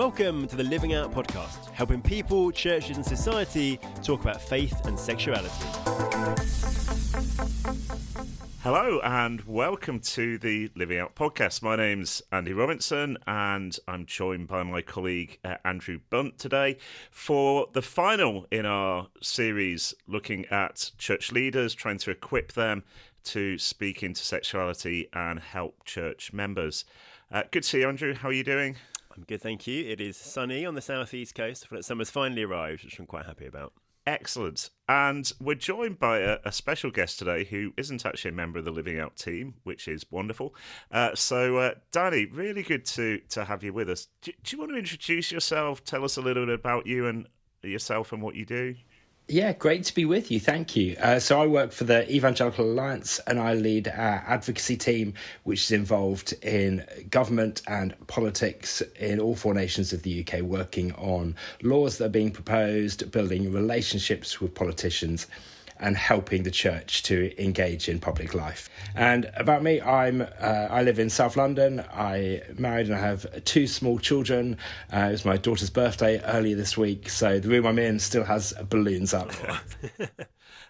Welcome to the Living Out podcast, helping people, churches and society talk about faith and sexuality. Hello and welcome to the Living Out podcast. My name's Andy Robinson and I'm joined by my colleague Andrew Bunt today for the final in our series looking at church leaders, trying to equip them to speak into sexuality and help church members. Good to see you, Andrew. How are you doing? I'm good, thank you. It is sunny on the southeast coast. I feel like summer's finally arrived, which I'm quite happy about. Excellent. And we're joined by a special guest today who isn't actually a member of the Living Out team, which is wonderful. So, Danny, really good to have you with us. Do you want to introduce yourself? Tell us a little bit about you and yourself and what you do. Yeah, great to be with you. Thank you. So I work for the Evangelical Alliance and I lead our advocacy team, which is involved in government and politics in all four nations of the UK, working on laws that are being proposed, building relationships with politicians and helping the church to engage in public life. And about me, I live in South London. I'm married and I have two small children. It was my daughter's birthday earlier this week, so the room I'm in still has balloons up.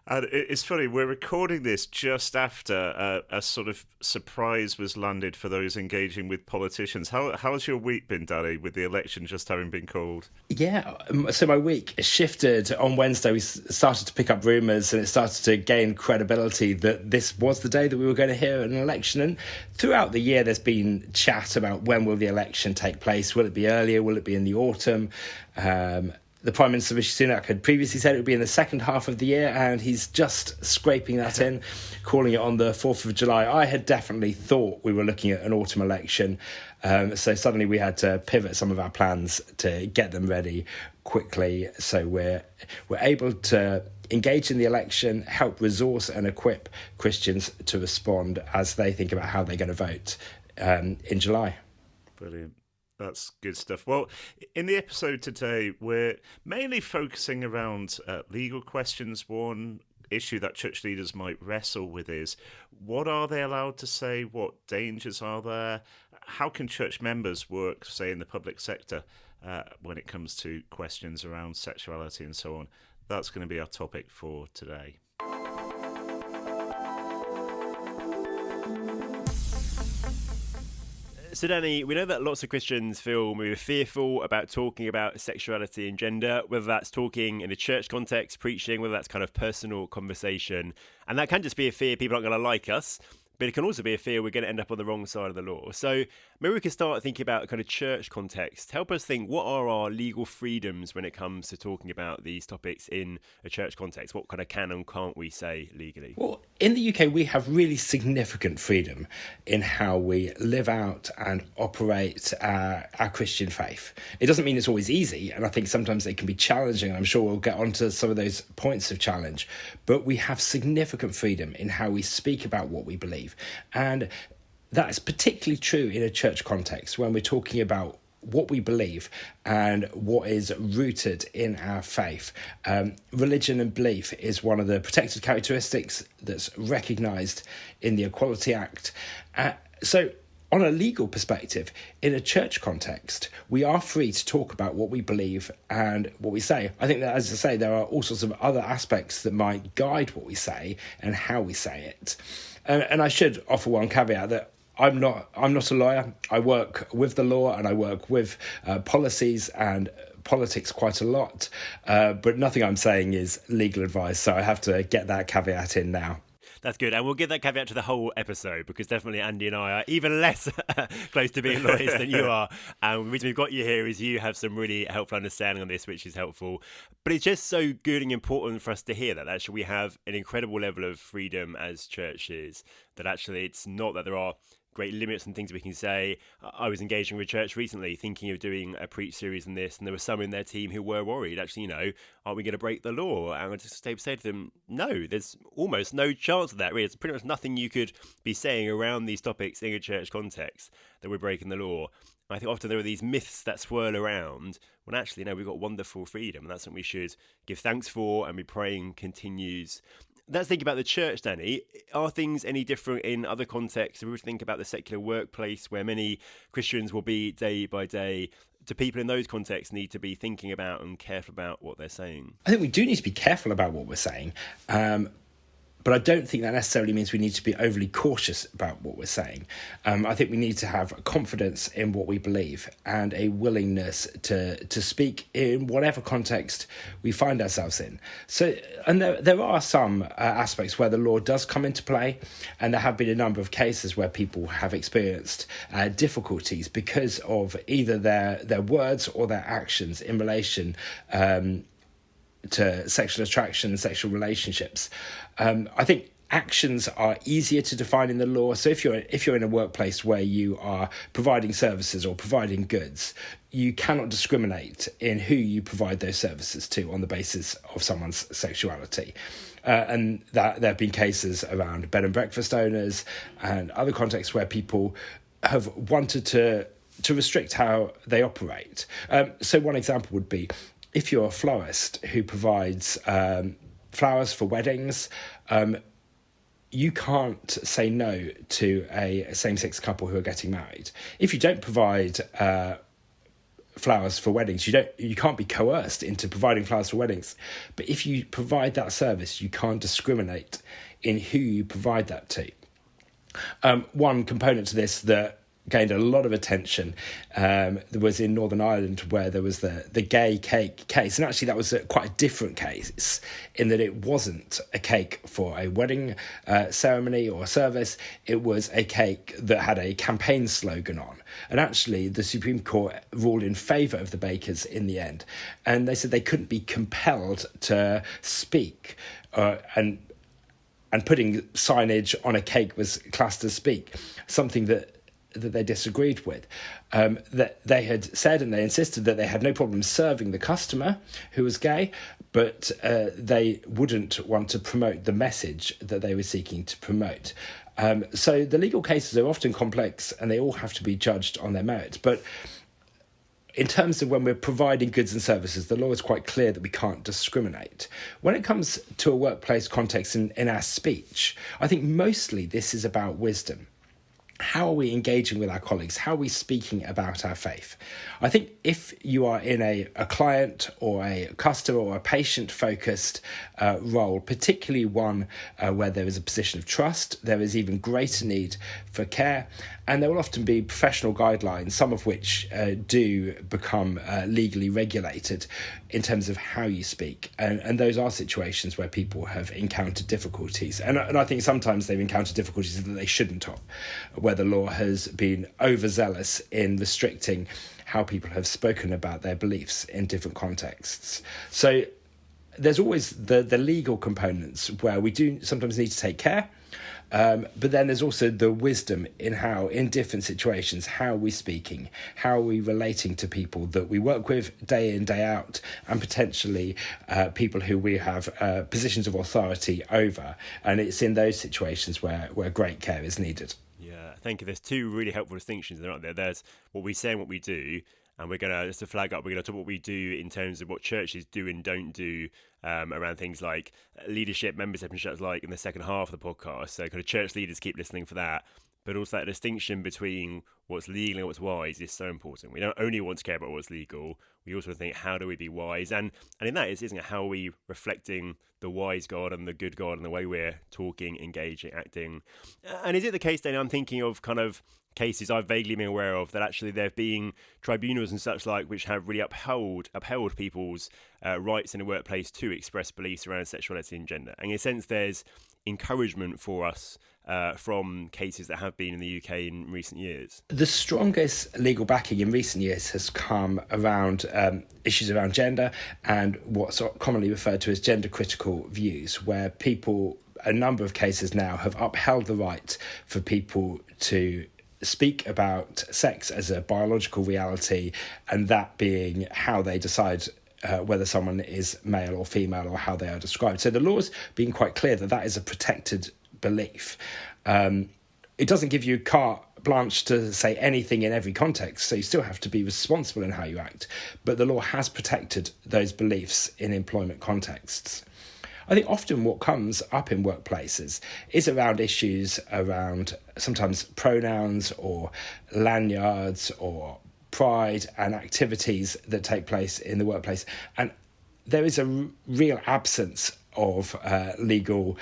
And it's funny, we're recording this just after a sort of surprise was landed for those engaging with politicians. How's your week been, Danny, with the election just having been called? Yeah, so my week shifted. On Wednesday, we started to pick up rumours and it started to gain credibility that this was the day that we were going to hear an election. And throughout the year, there's been chat about when will the election take place? Will it be earlier? Will it be in the autumn? The Prime Minister, Rishi Sunak, had previously said it would be in the second half of the year, and he's just scraping that in, calling it on the 4th of July. I had definitely thought we were looking at an autumn election, so suddenly we had to pivot some of our plans to get them ready quickly, so we're able to engage in the election, help resource and equip Christians to respond as they think about how they're going to vote in July. Brilliant. That's good stuff. Well, in the episode today, we're mainly focusing around legal questions. One issue that church leaders might wrestle with is, what are they allowed to say? What dangers are there? How can church members work, say, in the public sector when it comes to questions around sexuality and so on? That's going to be our topic for today. So, Danny, we know that lots of Christians feel maybe fearful about talking about sexuality and gender, whether that's talking in a church context, preaching, whether that's kind of personal conversation. And that can just be a fear people aren't going to like us, but it can also be a fear we're going to end up on the wrong side of the law. So maybe we can start thinking about kind of church context. Help us think, what are our legal freedoms when it comes to talking about these topics in a church context? What kind of can and can't we say legally? Well, in the UK, we have really significant freedom in how we live out and operate our Christian faith. It doesn't mean it's always easy, and I think sometimes it can be challenging, and I'm sure we'll get onto some of those points of challenge, but we have significant freedom in how we speak about what we believe. And that's particularly true in a church context when we're talking about what we believe and what is rooted in our faith. Religion and belief is one of the protected characteristics that's recognised in the Equality Act. So on a legal perspective, in a church context, we are free to talk about what we believe and what we say. I think that, as I say, there are all sorts of other aspects that might guide what we say and how we say it. And I should offer one caveat that I'm not a lawyer. I work with the law and I work with policies and politics quite a lot, but nothing I'm saying is legal advice, so I have to get that caveat in now. That's good. And we'll give that caveat to the whole episode, because definitely Andy and I are even less close to being lawyers than you are. And the reason we've got you here is you have some really helpful understanding on this, which is helpful. But it's just so good and important for us to hear that actually we have an incredible level of freedom as churches, that actually it's not that there are great limits and things we can say. I was engaging with church recently, thinking of doing a preach series on this, and there were some in their team who were worried, actually, aren't we going to break the law? And I just say to them, no, there's almost no chance of that, really. There's pretty much nothing you could be saying around these topics in a church context that we're breaking the law. And I think often there are these myths that swirl around, when actually, we've got wonderful freedom, and that's what we should give thanks for and be praying continues. That's thinking about the church, Danny. Are things any different in other contexts? If we think about the secular workplace, where many Christians will be day by day, do people in those contexts need to be thinking about and careful about what they're saying? I think we do need to be careful about what we're saying. But I don't think that necessarily means we need to be overly cautious about what we're saying. I think we need to have confidence in what we believe and a willingness to speak in whatever context we find ourselves in. So, and there are some aspects where the law does come into play, and there have been a number of cases where people have experienced difficulties because of either their words or their actions in relation to sexual attraction, sexual relationships. I think actions are easier to define in the law. So if you're in a workplace where you are providing services or providing goods, you cannot discriminate in who you provide those services to on the basis of someone's sexuality. And that there have been cases around bed and breakfast owners and other contexts where people have wanted to restrict how they operate. So one example would be, if you're a florist who provides flowers for weddings, you can't say no to a same-sex couple who are getting married. If you don't provide flowers for weddings, you can't be coerced into providing flowers for weddings. But if you provide that service, you can't discriminate in who you provide that to. One component to this that gained a lot of attention was in Northern Ireland, where there was the gay cake case. And actually that was quite a different case in that it wasn't a cake for a wedding ceremony or service. It was a cake that had a campaign slogan on. And actually the Supreme Court ruled in favour of the bakers in the end. And they said they couldn't be compelled to speak and putting signage on a cake was classed as speak, something that they disagreed with. That they had said, and they insisted that they had no problem serving the customer who was gay, but they wouldn't want to promote the message that they were seeking to promote. So the legal cases are often complex and they all have to be judged on their merits. But in terms of when we're providing goods and services, the law is quite clear that we can't discriminate. When it comes to a workplace context in our speech, I think mostly this is about wisdom. How are we engaging with our colleagues? How are we speaking about our faith? I think if you are in a client or a customer or a patient-focused role, particularly one where there is a position of trust, there is even greater need for care, and there will often be professional guidelines, some of which do become legally regulated in terms of how you speak. And those are situations where people have encountered difficulties. And I think sometimes they've encountered difficulties that they shouldn't have, where the law has been overzealous in restricting how people have spoken about their beliefs in different contexts. So there's always the legal components where we do sometimes need to take care. But then there's also the wisdom in how, in different situations, how are we speaking, how are we relating to people that we work with day in, day out, and potentially people who we have positions of authority over. And it's in those situations where great care is needed. Yeah, thank you. There's two really helpful distinctions, aren't there? There's what we say and what we do. And we're going to, just to flag up, we're going to talk what we do in terms of what churches do and don't do around things like leadership, membership and such like in the second half of the podcast. So kind of church leaders, keep listening for that. But also that distinction between what's legal and what's wise is so important. We don't only want to care about what's legal. We also think, how do we be wise? And in that, isn't it, how are we reflecting the wise God and the good God and the way we're talking, engaging, acting? And is it the case then, I'm thinking of kind of cases I've vaguely been aware of, that actually there have been tribunals and such like which have really upheld people's rights in the workplace to express beliefs around sexuality and gender. And in a sense, there's encouragement for us from cases that have been in the UK in recent years. The strongest legal backing in recent years has come around issues around gender and what's commonly referred to as gender critical views, where a number of cases now have upheld the right for people to speak about sex as a biological reality, and that being how they decide whether someone is male or female or how they are described. So the law's been quite clear that is a protected belief. It doesn't give you carte blanche to say anything in every context, so you still have to be responsible in how you act, but the law has protected those beliefs in employment contexts. I think often what comes up in workplaces is around issues around sometimes pronouns or lanyards or pride and activities that take place in the workplace. And there is a real absence of legal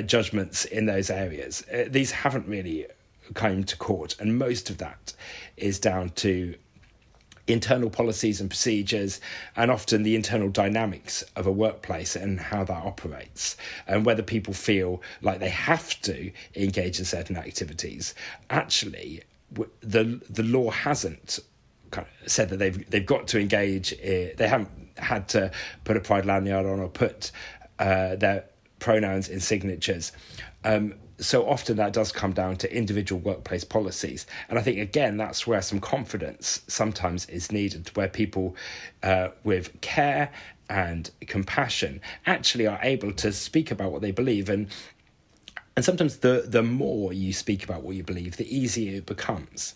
judgments in those areas. These haven't really come to court, and most of that is down to internal policies and procedures, and often the internal dynamics of a workplace and how that operates, and whether people feel like they have to engage in certain activities. Actually, the law hasn't kind of said that they've got to engage. They haven't had to put a pride lanyard on or put their pronouns in signatures. So often that does come down to individual workplace policies. And I think, again, that's where some confidence sometimes is needed, where people with care and compassion actually are able to speak about what they believe. And sometimes the more you speak about what you believe, the easier it becomes.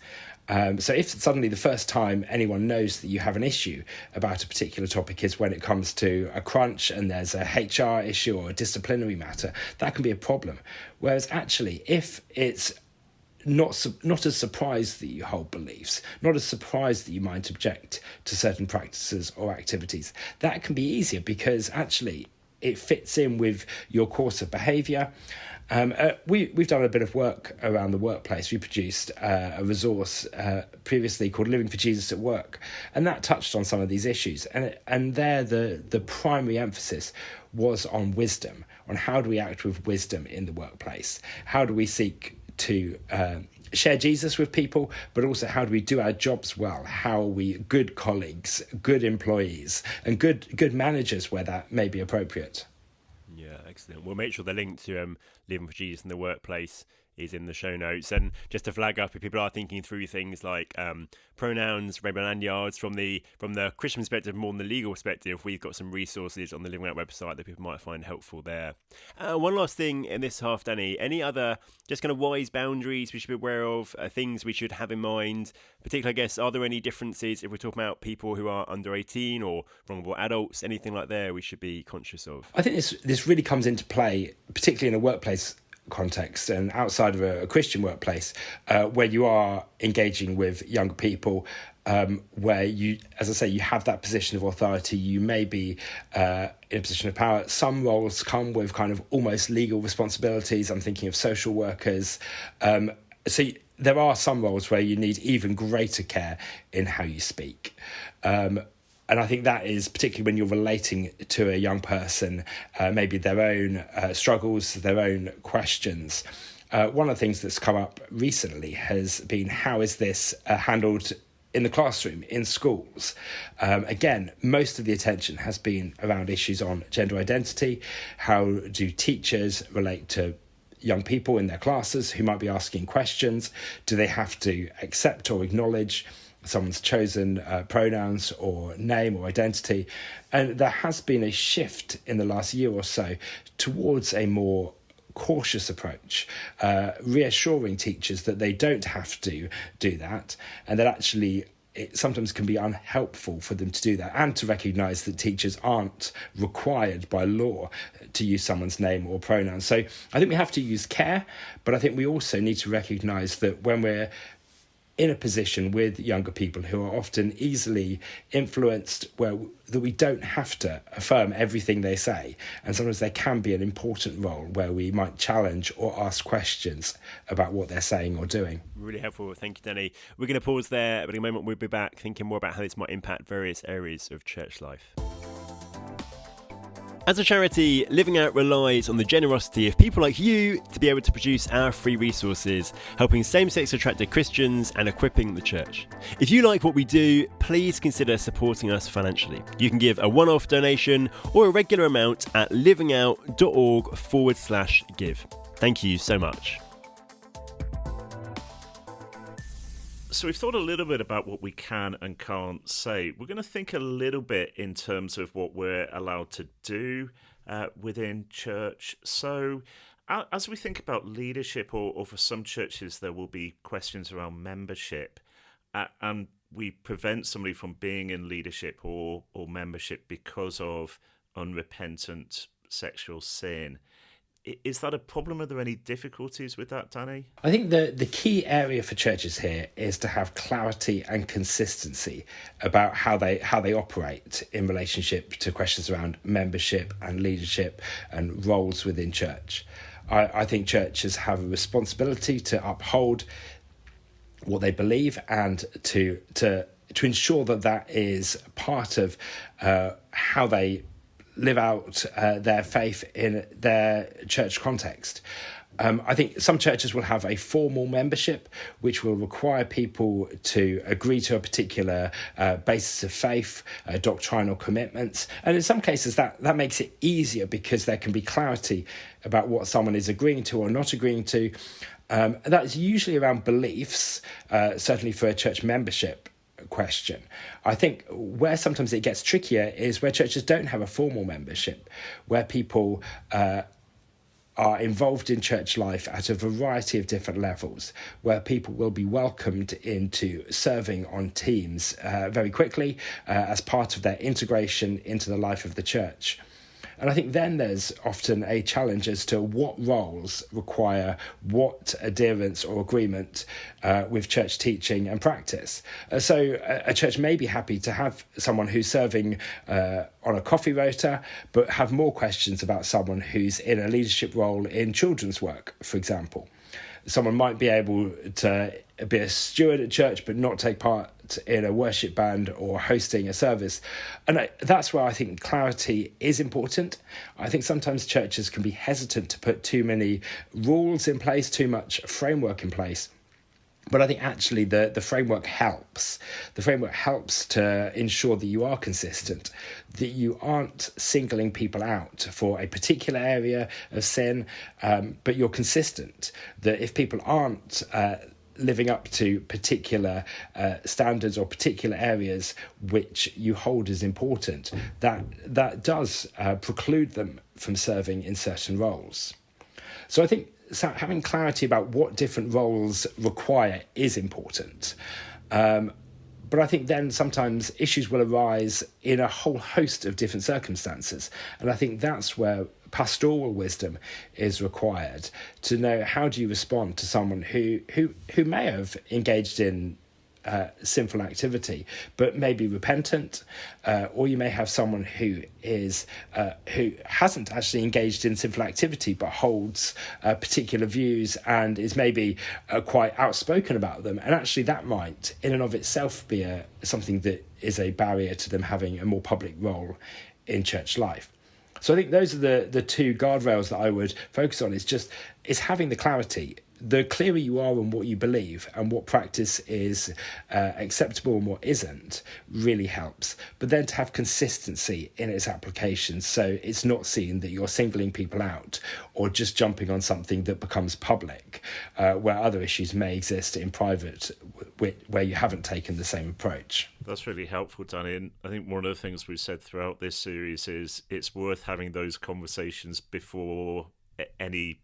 So if suddenly the first time anyone knows that you have an issue about a particular topic is when it comes to a crunch and there's a HR issue or a disciplinary matter, that can be a problem. Whereas actually, if it's not a surprise that you hold beliefs, not a surprise that you might object to certain practices or activities, that can be easier because actually it fits in with your course of behaviour. We've done a bit of work around the workplace. We produced a resource previously called Living for Jesus at Work, and that touched on some of these issues. And there the primary emphasis was on wisdom, on how do we act with wisdom in the workplace? How do we seek to share Jesus with people, but also how do we do our jobs well? How are we good colleagues, good employees, and good managers where that may be appropriate? Yeah, excellent. We'll make sure the link to Living for Jesus in the Workplace is in the show notes. And just to flag up, if people are thinking through things like pronouns, rainbow lanyards from the Christian perspective more than the legal perspective, we've got some resources on the Living Out website that people might find helpful there. One last thing in this half, Danny, any other just kind of wise boundaries we should be aware of, things we should have in mind? Particularly, I guess, are there any differences if we're talking about people who are under 18 or vulnerable adults, anything like there we should be conscious of? I think this really comes into play, particularly in a workplace context and outside of a Christian workplace, where you are engaging with younger people, where you, as I say, you have that position of authority. You may be in a position of power. Some roles come with kind of almost legal responsibilities. I'm thinking of social workers. There are some roles where you need even greater care in how you speak. And I think that is particularly when you're relating to a young person, maybe their own struggles, their own questions. One of the things that's come up recently has been, how is this handled in the classroom, in schools? Again, most of the attention has been around issues on gender identity. How do teachers relate to young people in their classes who might be asking questions? Do they have to accept or acknowledge someone's chosen pronouns or name or identity? And there has been a shift in the last year or so towards a more cautious approach, reassuring teachers that they don't have to do that, and that actually it sometimes can be unhelpful for them to do that, and to recognise that teachers aren't required by law to use someone's name or pronouns. So I think we have to use care, but I think we also need to recognise that when we're in a position with younger people who are often easily influenced, that we don't have to affirm everything they say. And sometimes there can be an important role where we might challenge or ask questions about what they're saying or doing. Really helpful. Thank you, Danny. We're going to pause there, but in a moment we'll be back thinking more about how this might impact various areas of church life. As a charity, Living Out relies on the generosity of people like you to be able to produce our free resources, helping same-sex attracted Christians and equipping the church. If you like what we do, please consider supporting us financially. You can give a one-off donation or a regular amount at livingout.org/give. Thank you so much. So we've thought a little bit about what we can and can't say. We're going to think a little bit in terms of what we're allowed to do within church. So as we think about leadership, or for some churches, there will be questions around membership, and we prevent somebody from being in leadership or membership because of unrepentant sexual sin. Is that a problem? Are there any difficulties with that, Danny? I think the key area for churches here is to have clarity and consistency about how they operate in relationship to questions around membership and leadership and roles within church. I think churches have a responsibility to uphold what they believe and to ensure that is part of how they live out their faith in their church context. I think some churches will have a formal membership, which will require people to agree to a particular basis of faith, doctrinal commitments. And in some cases, that makes it easier because there can be clarity about what someone is agreeing to or not agreeing to. And that's usually around beliefs, certainly for a church membership question. I think where sometimes it gets trickier is where churches don't have a formal membership, where people are involved in church life at a variety of different levels, where people will be welcomed into serving on teams very quickly as part of their integration into the life of the church. And I think then there's often a challenge as to what roles require what adherence or agreement with church teaching and practice. So a church may be happy to have someone who's serving on a coffee rota, but have more questions about someone who's in a leadership role in children's work, for example. Someone might be able to be a steward at church but not take part in a worship band or hosting a service. And that's where I think clarity is important. I think sometimes churches can be hesitant to put too many rules in place, too much framework in place. But I think actually the framework helps. The framework helps to ensure that you are consistent, that you aren't singling people out for a particular area of sin, but you're consistent. That if people aren't living up to particular standards or particular areas which you hold as important, that does preclude them from serving in certain roles. So I think having clarity about what different roles require is important. But I think then sometimes issues will arise in a whole host of different circumstances. And I think that's where pastoral wisdom is required to know how do you respond to someone who may have engaged in sinful activity, but may be repentant, or you may have someone who hasn't actually engaged in sinful activity, but holds particular views and is maybe quite outspoken about them. And actually that might, in and of itself, be something that is a barrier to them having a more public role in church life. So I think those are the two guardrails that I would focus on, is having the clarity. The clearer you are on what you believe and what practice is acceptable and what isn't really helps. But then to have consistency in its application, so it's not seen that you're singling people out or just jumping on something that becomes public, where other issues may exist in private where you haven't taken the same approach. That's really helpful, Danny. And I think one of the things we've said throughout this series is it's worth having those conversations before any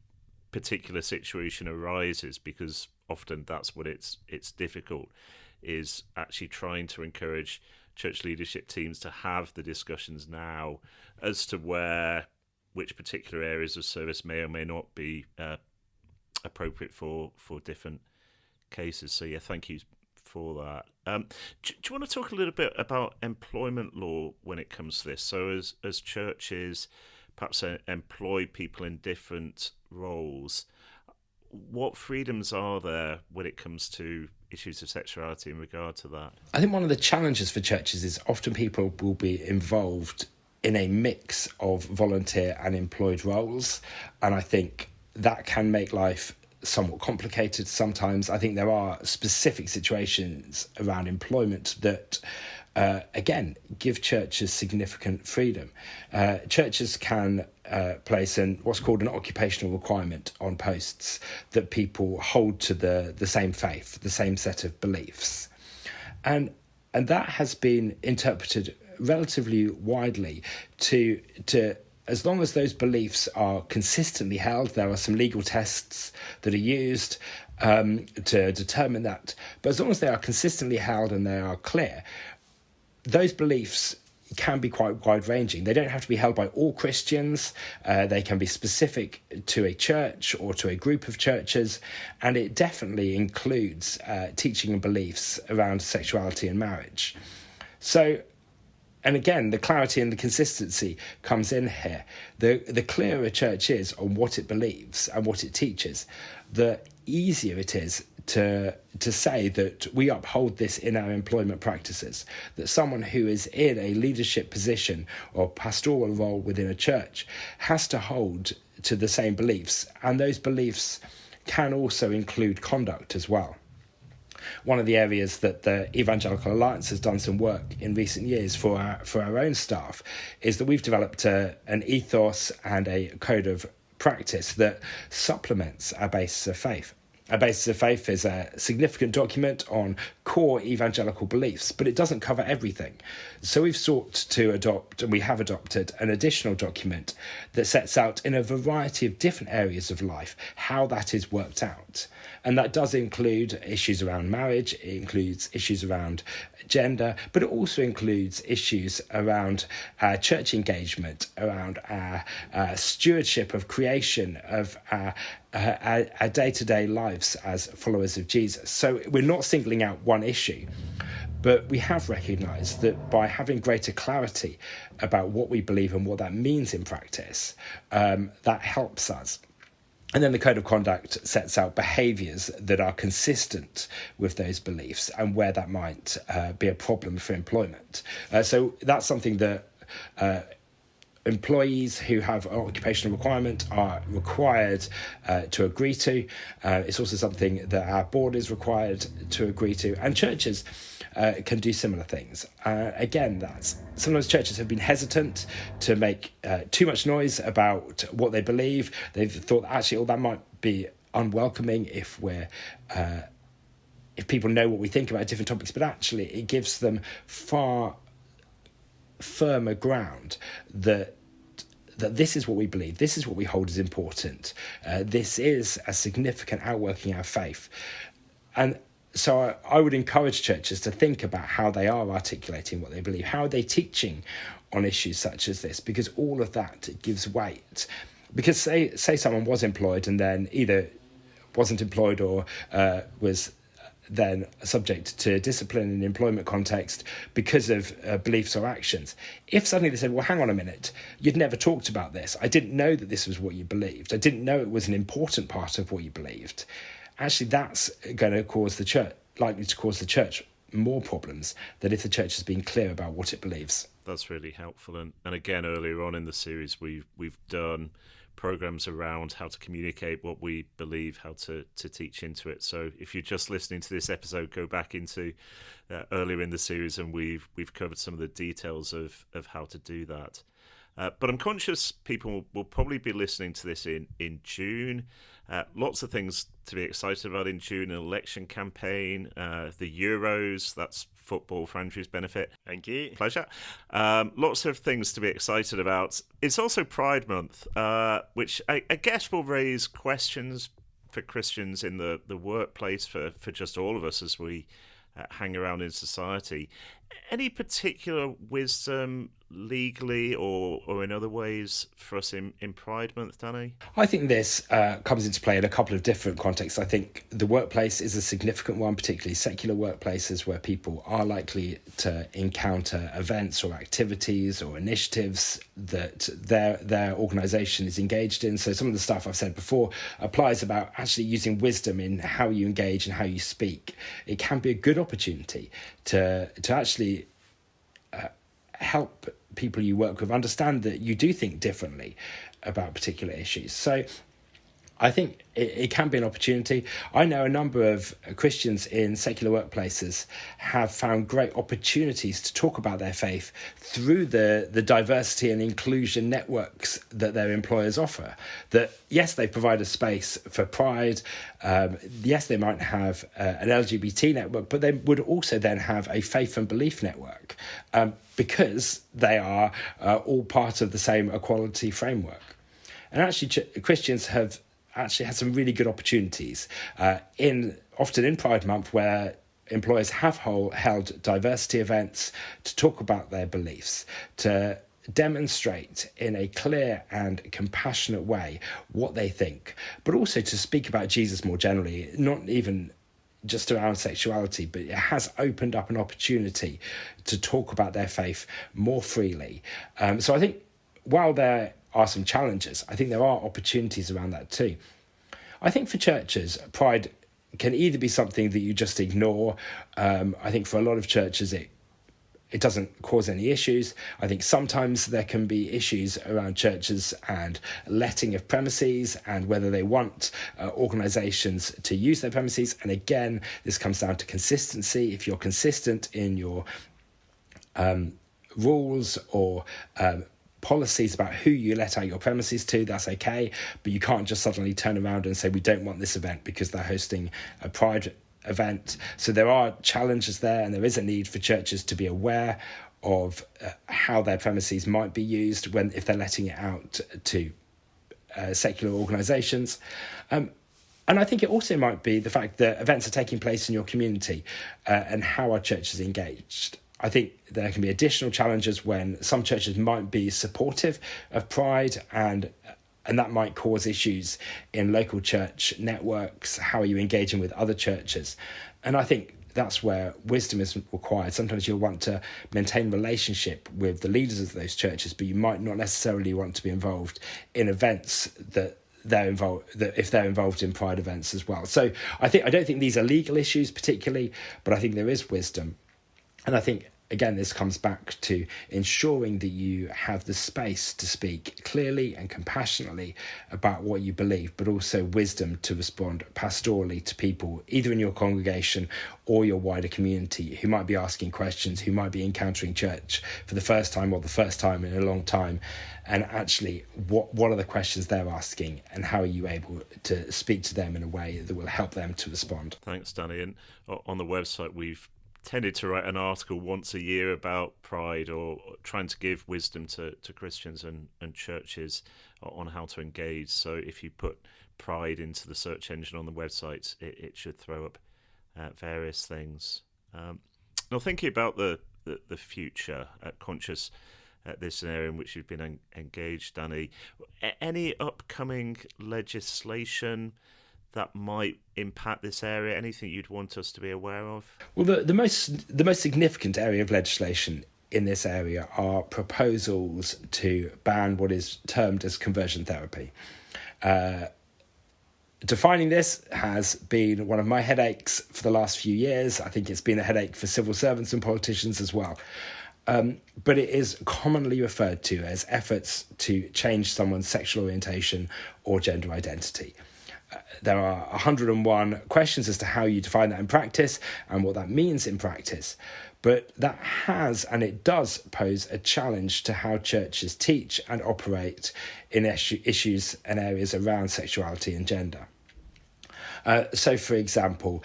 particular situation arises, because often that's what it's difficult, is actually trying to encourage church leadership teams to have the discussions now as to which particular areas of service may or may not be appropriate for different cases. So yeah, thank you for that. Do you want to talk a little bit about employment law when it comes to this? So as churches perhaps employ people in different roles, what freedoms are there when it comes to issues of sexuality in regard to that? I think one of the challenges for churches is often people will be involved in a mix of volunteer and employed roles, and I think that can make life somewhat complicated sometimes. I think there are specific situations around employment that again, give churches significant freedom. Churches can place what's called an occupational requirement on posts that people hold to the same faith, the same set of beliefs. And that has been interpreted relatively widely to as long as those beliefs are consistently held. There are some legal tests that are used to determine that. But as long as they are consistently held and they are clear, those beliefs can be quite wide-ranging. They don't have to be held by all Christians. They can be specific to a church or to a group of churches, and it definitely includes teaching and beliefs around sexuality and marriage. So, and again, the clarity and the consistency comes in here. The clearer a church is on what it believes and what it teaches, the easier it is to say that we uphold this in our employment practices, that someone who is in a leadership position or pastoral role within a church has to hold to the same beliefs, and those beliefs can also include conduct as well. One of the areas that the Evangelical Alliance has done some work in recent years for our own staff is that we've developed an ethos and a code of practice that supplements our basis of faith. Our basis of faith is a significant document on core evangelical beliefs, but it doesn't cover everything. So we've sought to adopt, and we have adopted, an additional document that sets out in a variety of different areas of life how that is worked out. And that does include issues around marriage, it includes issues around gender, but it also includes issues around church engagement, around our stewardship of creation, of our day-to-day lives as followers of Jesus. So we're not singling out one issue, but we have recognised that by having greater clarity about what we believe and what that means in practice, that helps us. And then the code of conduct sets out behaviours that are consistent with those beliefs and where that might be a problem for employment. So that's something that employees who have an occupational requirement are required to agree to. It's also something that our board is required to agree to, and churches can do similar things. Again, sometimes churches have been hesitant to make too much noise about what they believe. They've thought actually, that might be unwelcoming if people know what we think about different topics, but actually it gives them far firmer ground that this is what we believe, this is what we hold as important, this is a significant outworking of our faith. And so I would encourage churches to think about how they are articulating what they believe, how are they teaching on issues such as this, because all of that gives weight. Because say someone was employed and then either wasn't employed or was then subject to discipline in the employment context because of beliefs or actions. If suddenly they said, well, hang on a minute, you'd never talked about this. I didn't know that this was what you believed. I didn't know it was an important part of what you believed. Actually, that's going to likely to cause the church more problems than if the church has been clear about what it believes. That's really helpful. And again, earlier on in the series, we've done programs around how to communicate what we believe, how to teach into it. So if you're just listening to this episode, go back into earlier in the series, and we've covered some of the details of how to do that. But I'm conscious people will probably be listening to this in June. Lots of things to be excited about in June: an election campaign, the Euros, that's football for Andrew's benefit. Thank you. Pleasure. Lots of things to be excited about. It's also Pride Month, which I guess will raise questions for Christians in the workplace, for just all of us as we hang around in society. Any particular wisdom legally or in other ways for us in Pride Month, Danny? I think this comes into play in a couple of different contexts. I think the workplace is a significant one, particularly secular workplaces where people are likely to encounter events or activities or initiatives that their organisation is engaged in. So some of the stuff I've said before applies about actually using wisdom in how you engage and how you speak. It can be a good opportunity to actually help people you work with understand that you do think differently about particular issues. So I think it can be an opportunity. I know a number of Christians in secular workplaces have found great opportunities to talk about their faith through the diversity and inclusion networks that their employers offer. That, yes, they provide a space for pride. Yes, they might have an LGBT network, but they would also then have a faith and belief network because they are all part of the same equality framework. And actually, Christians have actually had some really good opportunities often in Pride Month where employers have held diversity events to talk about their beliefs, to demonstrate in a clear and compassionate way what they think, but also to speak about Jesus more generally, not even just around sexuality, but it has opened up an opportunity to talk about their faith more freely. So I think while there are some challenges, I think there are opportunities around that too. I think for churches, pride can either be something that you just ignore. I think for a lot of churches, it doesn't cause any issues. I think sometimes there can be issues around churches and letting of premises and whether they want organisations to use their premises. And again, this comes down to consistency. If you're consistent in your rules or policies about who you let out your premises to, that's okay. But you can't just suddenly turn around and say, we don't want this event because they're hosting a pride event. So there are challenges there, and there is a need for churches to be aware of how their premises might be used if they're letting it out to secular organisations. And I think it also might be the fact that events are taking place in your community and how are churches engaged. I think there can be additional challenges when some churches might be supportive of pride and that might cause issues in local church networks. How are you engaging with other churches? And I think that's where wisdom is required. Sometimes you'll want to maintain relationship with the leaders of those churches, but you might not necessarily want to be involved in events that if they're involved in pride events as well. So I don't think these are legal issues particularly, but I think there is wisdom. And I think, again, this comes back to ensuring that you have the space to speak clearly and compassionately about what you believe, but also wisdom to respond pastorally to people, either in your congregation or your wider community, who might be asking questions, who might be encountering church for the first time or the first time in a long time. And actually, what are the questions they're asking, and how are you able to speak to them in a way that will help them to respond? Thanks, Danny. And on the website, we've tended to write an article once a year about pride, or trying to give wisdom to Christians and churches on how to engage. So if you put pride into the search engine on the website, it should throw up various things. Now, thinking about the future, conscious this is an area in which you've been engaged, Danny, any upcoming legislation that might impact this area? Anything you'd want us to be aware of? Well, the most significant area of legislation in this area are proposals to ban what is termed as conversion therapy. Defining this has been one of my headaches for the last few years. I think it's been a headache for civil servants and politicians as well. But it is commonly referred to as efforts to change someone's sexual orientation or gender identity. There are 101 questions as to how you define that in practice and what that means in practice. But that has, and it does pose a challenge to how churches teach and operate in issues and areas around sexuality and gender. So, for example,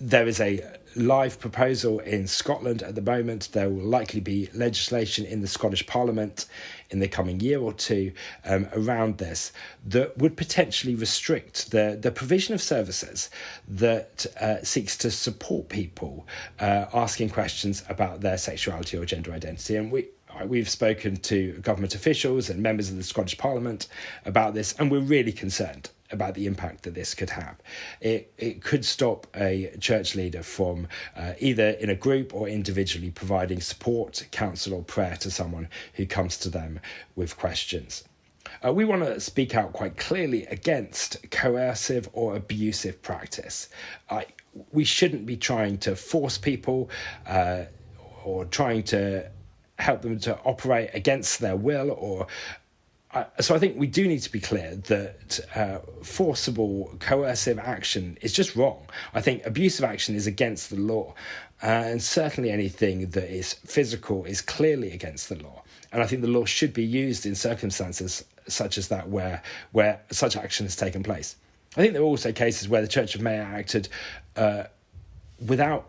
there is a live proposal in Scotland at the moment. There will likely be legislation in the Scottish Parliament in the coming year or two around this that would potentially restrict the provision of services that seeks to support people asking questions about their sexuality or gender identity. And we've spoken to government officials and members of the Scottish Parliament about this, and we're really concerned about the impact that this could have. It could stop a church leader from either in a group or individually providing support, counsel or prayer to someone who comes to them with questions. We want to speak out quite clearly against coercive or abusive practice. We shouldn't be trying to force people or trying to help them to operate against their will so I think we do need to be clear that forcible, coercive action is just wrong. I think abusive action is against the law, and certainly anything that is physical is clearly against the law. And I think the law should be used in circumstances such as that where such action has taken place. I think there are also cases where the Church may have acted without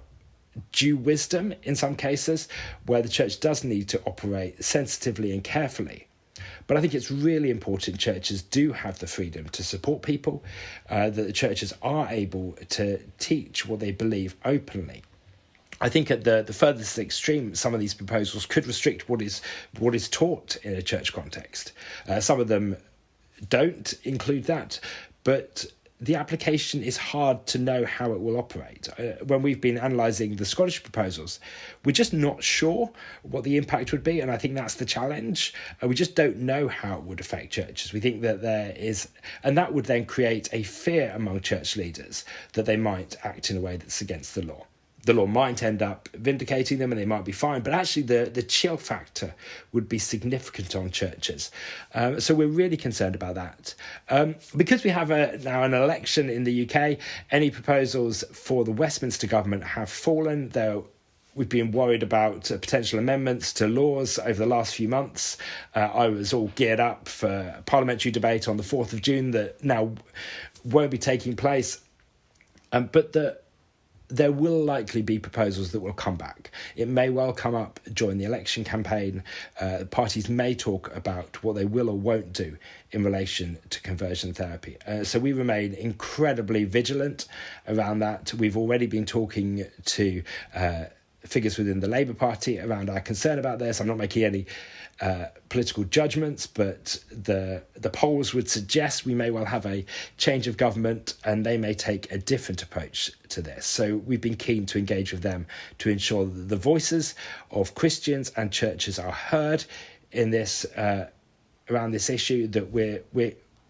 due wisdom in some cases, where the church does need to operate sensitively and carefully. But I think it's really important churches do have the freedom to support people, that the churches are able to teach what they believe openly. I think at the furthest extreme, some of these proposals could restrict what is taught in a church context. Some of them don't include that, but the application is hard to know how it will operate. When we've been analysing the Scottish proposals, we're just not sure what the impact would be, and I think that's the challenge. We just don't know how it would affect churches. We think that there is, and that would then create a fear among church leaders that they might act in a way that's against the law. The law might end up vindicating them and they might be fine, but actually the chill factor would be significant on churches. So we're really concerned about that. Because we have now an election in the UK, any proposals for the Westminster government have fallen. We've been worried about potential amendments to laws over the last few months. I was all geared up for a parliamentary debate on the 4th of June that now won't be taking place. But there will likely be proposals that will come back. It may well come up during the election campaign. Parties may talk about what they will or won't do in relation to conversion therapy. So we remain incredibly vigilant around that. We've already been talking to figures within the Labour Party around our concern about this. I'm not making any political judgments, but the polls would suggest we may well have a change of government and they may take a different approach to this. So we've been keen to engage with them to ensure that the voices of Christians and churches are heard in this around this issue, that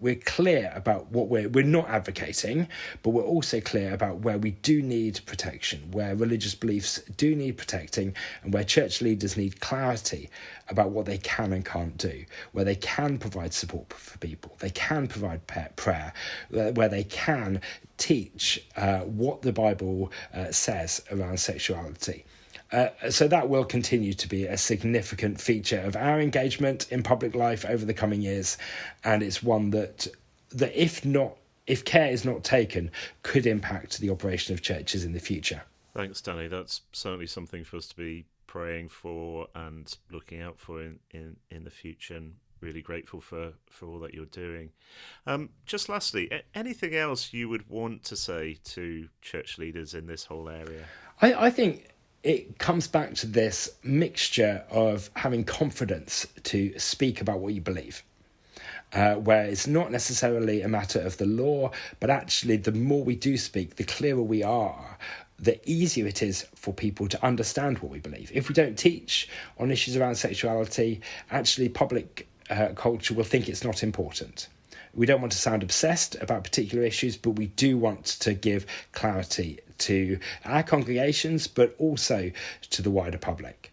we're clear about what we're not advocating, but we're also clear about where we do need protection, where religious beliefs do need protecting, and where church leaders need clarity about what they can and can't do, where they can provide support for people, they can provide prayer, where they can teach what the Bible says around sexuality. So that will continue to be a significant feature of our engagement in public life over the coming years, and it's one that if care is not taken, could impact the operation of churches in the future. Thanks, Danny. That's certainly something for us to be praying for and looking out for in the future, and really grateful for all that you're doing. Just lastly, anything else you would want to say to church leaders in this whole area? I think it comes back to this mixture of having confidence to speak about what you believe, where it's not necessarily a matter of the law, but actually the more we do speak, the clearer we are, the easier it is for people to understand what we believe. If we don't teach on issues around sexuality, actually public culture will think it's not important. We don't want to sound obsessed about particular issues, but we do want to give clarity to our congregations, but also to the wider public.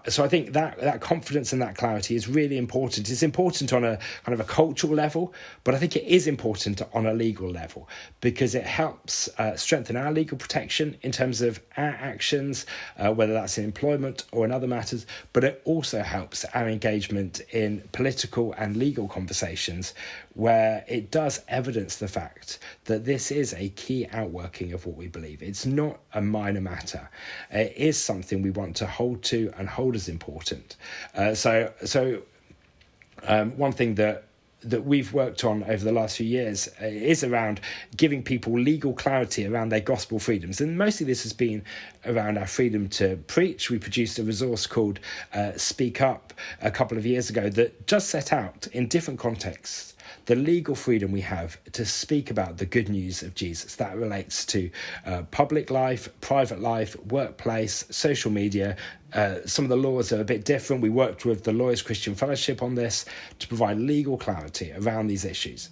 So I think that confidence and that clarity is really important. It's important on a kind of a cultural level, but I think it is important on a legal level, because it helps strengthen our legal protection in terms of our actions, whether that's in employment or in other matters, but it also helps our engagement in political and legal conversations, where it does evidence the fact that this is a key outworking of what we believe. It's not a minor matter. It is something we want to hold to and hold as important. So one thing that we've worked on over the last few years is around giving people legal clarity around their gospel freedoms. And mostly this has been around our freedom to preach. We produced a resource called Speak Up a couple of years ago that just set out in different contexts the legal freedom we have to speak about the good news of Jesus. That relates to public life, private life, workplace, social media. Some of the laws are a bit different. We worked with the Lawyers Christian Fellowship on this to provide legal clarity around these issues.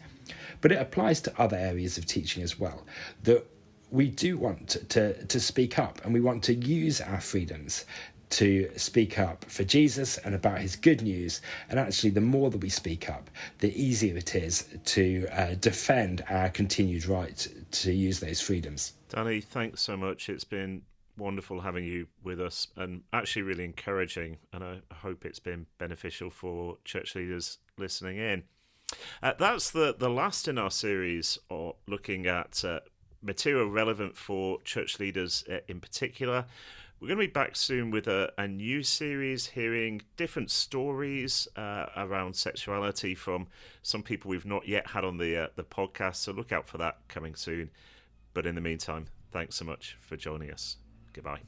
But it applies to other areas of teaching as well, that we do want to speak up, and we want to use our freedoms to speak up for Jesus and about his good news. And actually, the more that we speak up, the easier it is to defend our continued right to use those freedoms. Danny, thanks so much. It's been wonderful having you with us, and actually really encouraging, and I hope it's been beneficial for church leaders listening in. That's the last in our series, looking at material relevant for church leaders in particular. We're going to be back soon with a new series, hearing different stories around sexuality from some people we've not yet had on the podcast, so look out for that coming soon. But in the meantime, thanks so much for joining us. Goodbye.